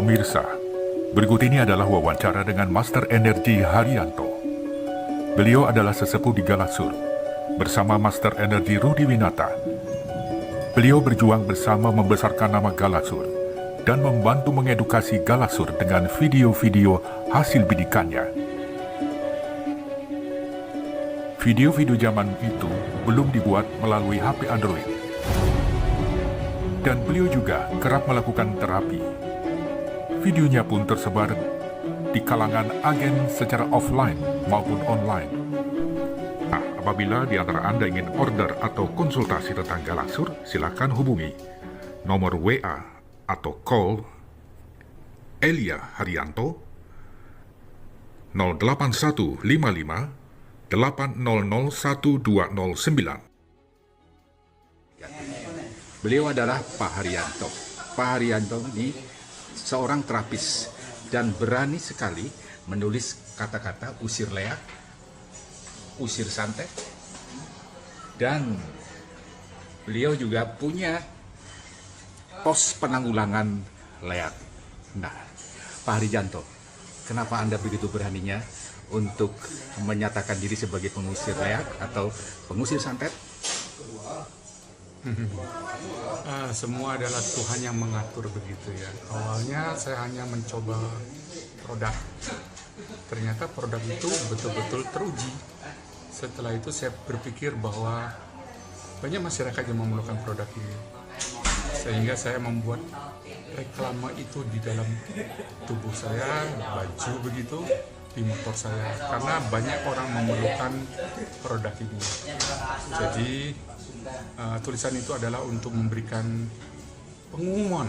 Pemirsa, berikut ini adalah wawancara dengan Master Energi Haryanto. Beliau adalah sesepuh di Galaksur, bersama Master Energi Rudi Winata. Beliau berjuang bersama membesarkan nama Galaksur dan membantu mengedukasi Galaksur dengan video-video hasil bidikannya. Video-video zaman itu belum dibuat melalui HP Android. Dan beliau juga kerap melakukan terapi. Videonya pun tersebar di kalangan agen secara offline maupun online. Nah, apabila di antara Anda ingin order atau konsultasi tentang Galaksur, silakan hubungi nomor WA atau call Elia Haryanto 08155 8001209. Beliau adalah Pak Haryanto. Pak Haryanto ini seorang terapis dan berani sekali menulis kata-kata usir leak, usir santet, dan beliau juga punya pos penanggulangan leak. Nah, Pak Haryanto, kenapa Anda begitu beraninya untuk menyatakan diri sebagai pengusir leak atau pengusir santet? Semua adalah Tuhan yang mengatur begitu ya. Awalnya saya hanya mencoba produk. Ternyata produk itu betul-betul teruji. Setelah itu saya berpikir bahwa banyak masyarakat yang memerlukan produk ini. Sehingga saya membuat reklame itu di dalam tubuh saya, baju begitu, di motor saya. Karena banyak orang memerlukan produk ini. Jadi tulisan itu adalah untuk memberikan pengumuman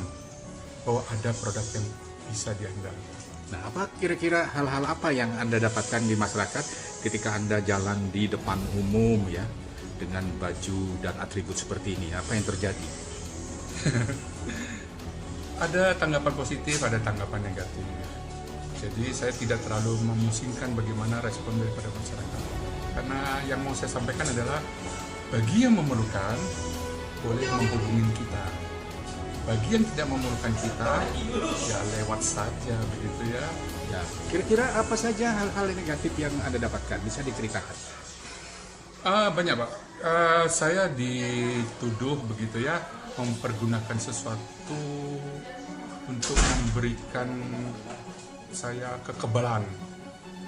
bahwa ada produk yang bisa diandalkan. Nah, apa kira-kira hal-hal apa yang Anda dapatkan di masyarakat ketika Anda jalan di depan umum ya dengan baju dan atribut seperti ini? Apa yang terjadi? Ada tanggapan positif, ada tanggapan negatif. Jadi saya tidak terlalu memusingkan bagaimana respon daripada masyarakat. Karena yang mau saya sampaikan adalah bagi yang memerlukan, boleh menghubungi kita. Bagi yang tidak memerlukan kita, ya lewat saja begitu ya. Ya, kira-kira apa saja hal-hal negatif yang Anda dapatkan? Bisa diceritakan? Banyak Pak. Saya dituduh begitu ya, mempergunakan sesuatu untuk memberikan saya kekebalan.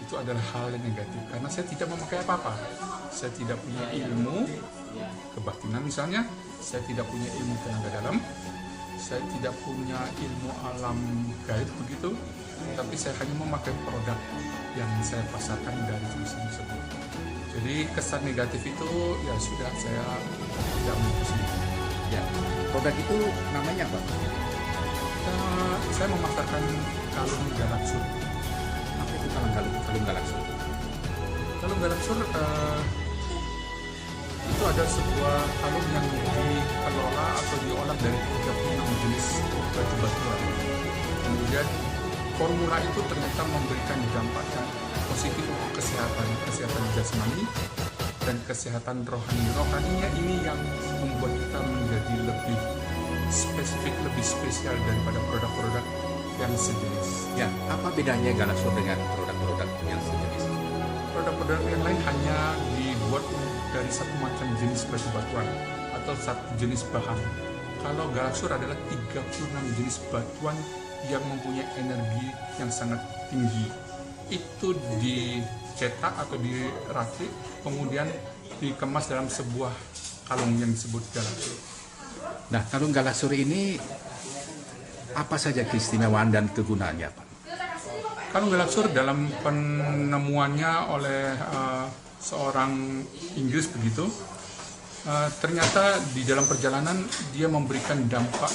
Itu adalah hal yang negatif karena saya tidak memakai apa-apa. Saya tidak punya ilmu kebatinan misalnya, saya tidak punya ilmu tenaga dalam, saya tidak punya ilmu alam gaib begitu, tapi saya hanya memakai produk yang saya pasarkan dari tulisan tersebut. Jadi kesan negatif itu ya sudah saya tidak memposting. Ya, produk itu namanya apa? Saya memasarkan kalung Galaksur. Apa itu kalung Galaksur? Kalung Galaksur itu ada sebuah kalung yang dikelola atau diolah dari 36 jenis batu-batuan. Kemudian formula itu ternyata memberikan dampak yang positif untuk kesehatan jasmani dan kesehatan rohani. Rohaninya ini yang membuat kita menjadi lebih spesifik, lebih spesial daripada produk-produk yang sejenis. Ya, apa bedanya Galaksur dengan produk-produk yang sejenis? Produk-produk yang lain hanya dibuat dari satu macam jenis batu-batuan atau satu jenis bahan. Kalau Galaksur adalah 36 jenis batuan yang mempunyai energi yang sangat tinggi. Itu dicetak atau dirakit, kemudian dikemas dalam sebuah kalung yang disebut Galaksur. Nah, kalung Galaksur ini apa saja keistimewaan dan kegunaannya, Pak? Kalung Galaksur dalam penemuannya oleh seorang Inggris begitu, ternyata di dalam perjalanan dia memberikan dampak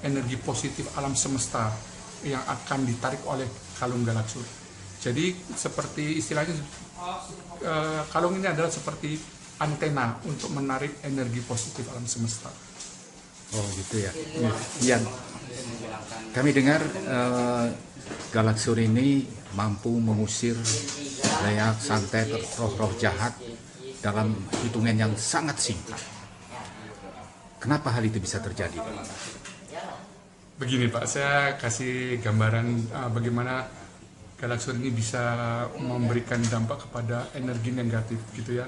energi positif alam semesta yang akan ditarik oleh kalung Galaksur. Jadi seperti istilahnya kalung ini adalah seperti antena untuk menarik energi positif alam semesta. Oh gitu ya. Iya. Kami dengar Galaksur ini mampu mengusir leak, santet, roh-roh jahat dalam hitungan yang sangat singkat. Kenapa hal itu bisa terjadi? Begini Pak, saya kasih gambaran bagaimana Galaxur ini bisa memberikan dampak kepada energi negatif gitu ya.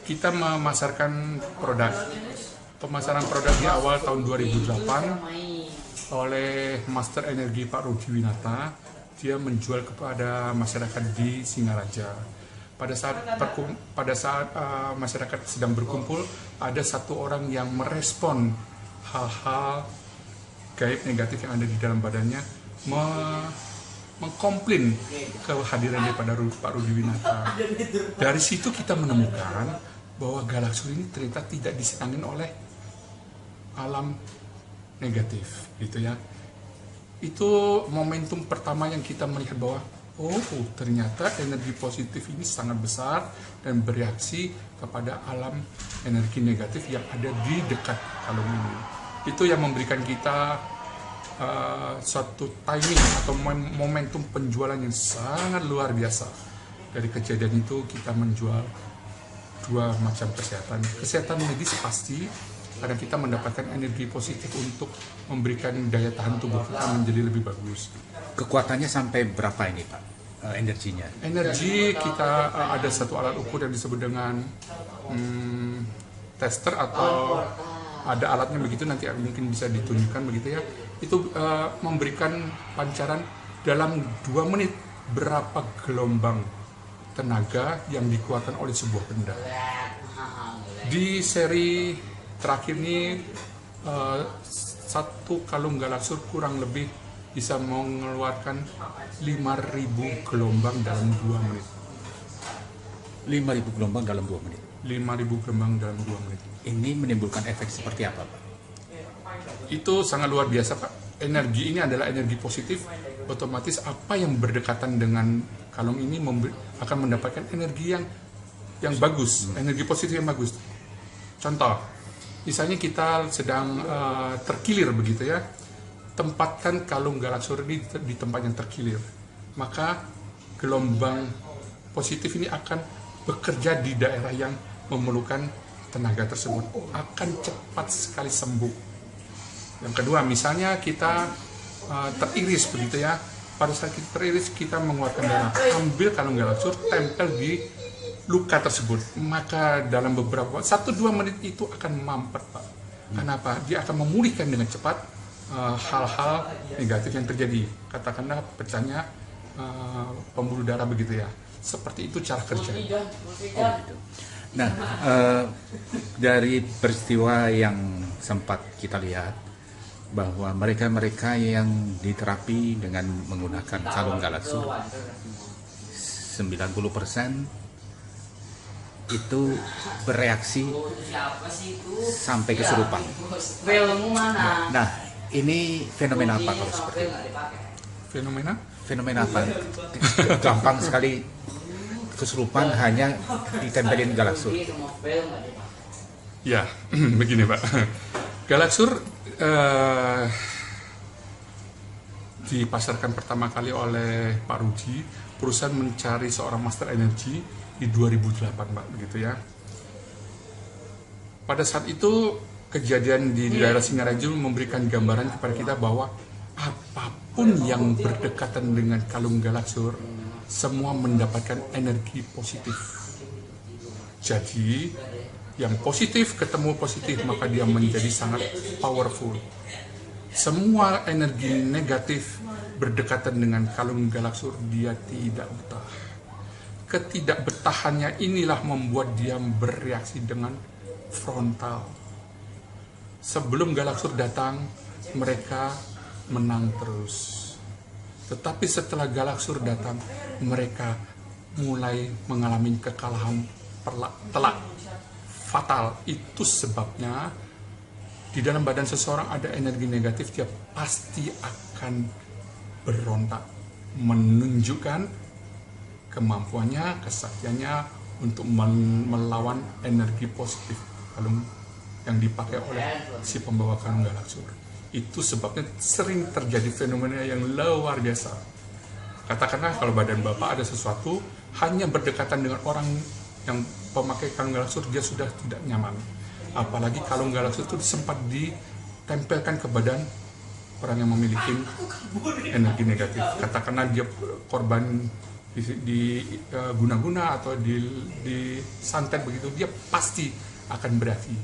Kita memasarkan produk. Pemasaran produk di awal tahun 2008 oleh Master Energi Pak Rudi Winata. Dia menjual kepada masyarakat di Singaraja. Pada saat masyarakat sedang berkumpul, ada satu orang yang merespon hal-hal gaib negatif yang ada di dalam badannya, mengkomplain kehadiran daripada Pak Rudi Winata. Dari situ kita menemukan bahwa Galaxur ini ternyata tidak disenangin oleh alam negatif, gitu ya. Itu momentum pertama yang kita melihat bahwa ternyata energi positif ini sangat besar dan bereaksi kepada alam energi negatif yang ada di dekat kalung ini. Itu yang memberikan kita suatu timing atau momentum penjualan yang sangat luar biasa. Dari kejadian itu kita menjual dua macam kesehatan medis pasti, karena kita mendapatkan energi positif untuk memberikan daya tahan tubuh kita menjadi lebih bagus. Kekuatannya sampai berapa ini Pak, energinya? Energi kita ada satu alat ukur yang disebut dengan tester, atau ada alatnya begitu, nanti mungkin bisa ditunjukkan begitu ya. Itu memberikan pancaran dalam 2 menit berapa gelombang tenaga yang dikeluarkan oleh sebuah benda. Di seri terakhir ini satu kalung Galaxur kurang lebih bisa mengeluarkan 5.000 gelombang dalam 2 menit. 5.000 gelombang dalam 2 menit. 5.000 gelombang dalam 2 menit. Ini menimbulkan efek seperti apa Pak? Itu sangat luar biasa Pak. Energi ini adalah energi positif, otomatis apa yang berdekatan dengan kalung ini akan mendapatkan energi yang bagus, energi positif yang bagus. Contoh, misalnya kita sedang terkilir begitu ya, tempatkan kalung Galaxur ini di tempat yang terkilir, maka gelombang positif ini akan bekerja di daerah yang memerlukan tenaga tersebut, akan cepat sekali sembuh. Yang kedua, misalnya kita teriris begitu ya, pada saat kita teriris kita mengeluarkan darah, ambil kalung Galaxur, tempel di luka tersebut, maka dalam beberapa 1-2 menit itu akan mampet Pak. Kenapa? Dia akan memulihkan dengan cepat hal-hal negatif yang terjadi, katakanlah pecahnya pembuluh darah begitu ya. Seperti itu cara kerjanya. Gitu. Nah, dari peristiwa yang sempat kita lihat bahwa mereka-mereka yang diterapi dengan menggunakan kalung Galaxur 90% itu bereaksi sampai kesurupan. Nah, ini fenomena apa kalau seperti itu? Fenomena apa? Gampang sekali kesurupan hanya ditempelin Galaxur. Ya, begini Pak. Galaxur dipasarkan pertama kali oleh Pak Rudi, perusahaan mencari seorang master energi di 2008 Pak, begitu ya. Pada saat itu kejadian di daerah Singaraja memberikan gambaran kepada kita bahwa apapun yang berdekatan dengan kalung Galaxur semua mendapatkan energi positif. Jadi yang positif ketemu positif, maka dia menjadi sangat powerful. Semua energi negatif berdekatan dengan kalung Galaxur dia tidak betah. Ketidakbetahannya inilah membuat dia bereaksi dengan frontal. Sebelum Galaxur datang, mereka menang terus. Tetapi setelah Galaxur datang, mereka mulai mengalami kekalahan telak, fatal. Itu sebabnya di dalam badan seseorang ada energi negatif, dia pasti akan berontak, menunjukkan kemampuannya, kesaktiannya untuk melawan energi positif kalung yang dipakai oleh si pembawa kalung Galaxur. Itu sebabnya sering terjadi fenomena yang luar biasa. Katakanlah kalau badan Bapak ada sesuatu, hanya berdekatan dengan orang yang pemakai kalung Galaxur, dia sudah tidak nyaman. Apalagi kalung Galaxur itu sempat ditempelkan ke badan orang yang memiliki energi negatif. Katakanlah dia korban di guna-guna atau di santet begitu, dia pasti akan bereaksi.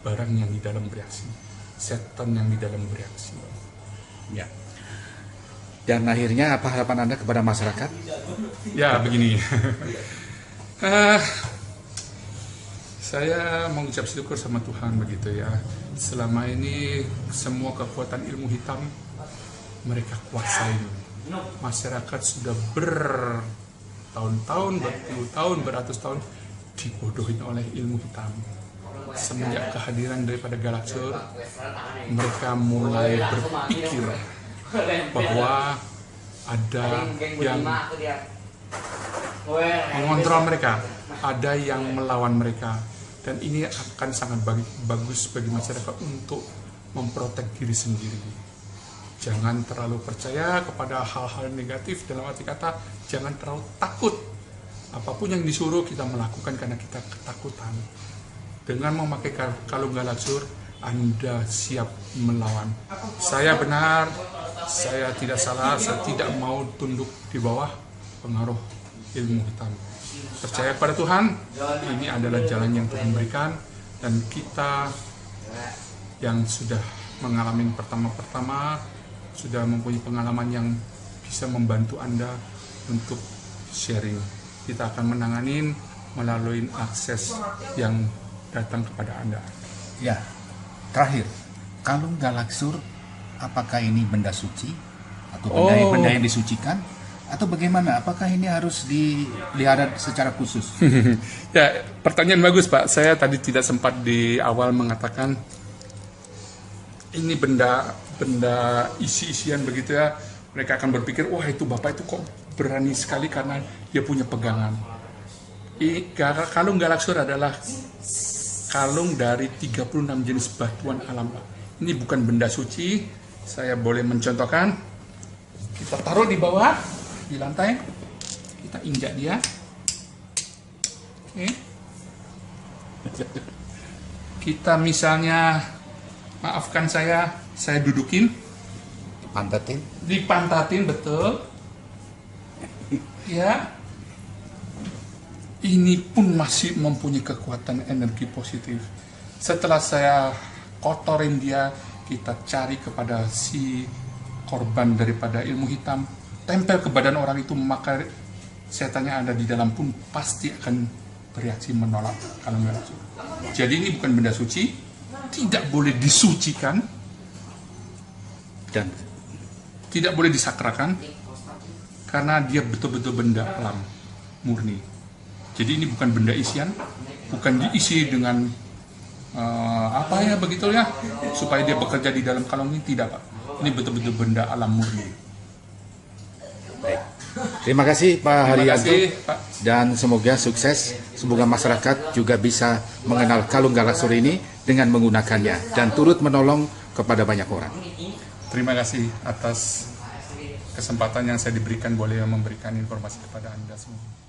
Barang yang di dalam bereaksi, setan yang di dalam bereaksi. Ya. Dan akhirnya apa harapan Anda kepada masyarakat? Ya begini, saya mengucap syukur sama Tuhan begitu ya. Selama ini semua kekuatan ilmu hitam mereka kuasai. Masyarakat sudah bertahun-tahun, berpuluh tahun, beratus tahun dibodohin oleh ilmu hitam. Semenjak kehadiran daripada Galaxur, mereka mulai berpikir bahwa ada yang mengontrol mereka, ada yang melawan mereka, dan ini akan sangat bagus bagi masyarakat untuk memprotek diri sendiri. Jangan terlalu percaya kepada hal-hal negatif, dalam arti kata jangan terlalu takut. Apapun yang disuruh kita melakukan karena kita ketakutan. Dengan memakai kalung Galaxur, Anda siap melawan. Saya benar, saya tidak salah, saya tidak mau tunduk di bawah pengaruh ilmu hitam. Percaya pada Tuhan, ini adalah jalan yang Tuhan berikan, dan kita yang sudah mengalami pertama-pertama, sudah mempunyai pengalaman yang bisa membantu Anda untuk sharing. Kita akan menanganin melalui akses yang datang kepada Anda. Ya, terakhir, kalung Galaxur, apakah ini benda suci atau benda yang disucikan atau bagaimana? Apakah ini harus dipelihara secara khusus? Ya, pertanyaan bagus Pak. Saya tadi tidak sempat di awal mengatakan ini benda isi-isian begitu ya. Mereka akan berpikir, wah itu Bapak itu kok berani sekali karena dia punya pegangan. Kalung Galaxur adalah kalung dari 36 jenis batuan alam Pak. Ini bukan benda suci. Saya boleh mencontohkan. Kita taruh di bawah, di lantai. Kita injak dia. Oke. Kita misalnya, maafkan saya dudukin. Dipantatin, betul. Ya. Ini pun masih mempunyai kekuatan energi positif. Setelah saya kotorin dia, kita cari kepada si korban daripada ilmu hitam, tempel ke badan orang itu, maka setannya ada di dalam pun pasti akan bereaksi menolak kalung Galaxur. Jadi ini bukan benda suci, tidak boleh disucikan, dan tidak boleh disakrakan, karena dia betul-betul benda alam murni. Jadi ini bukan benda isian, bukan diisi dengan apa ya begitu ya, supaya dia bekerja di dalam kalung ini, tidak Pak. Ini betul-betul benda alam murni. Baik. Terima kasih Pak Haryanto, dan semoga sukses. Semoga masyarakat juga bisa mengenal kalung Galaxur ini dengan menggunakannya dan turut menolong kepada banyak orang. Terima kasih atas kesempatan yang saya diberikan boleh memberikan informasi kepada Anda semua.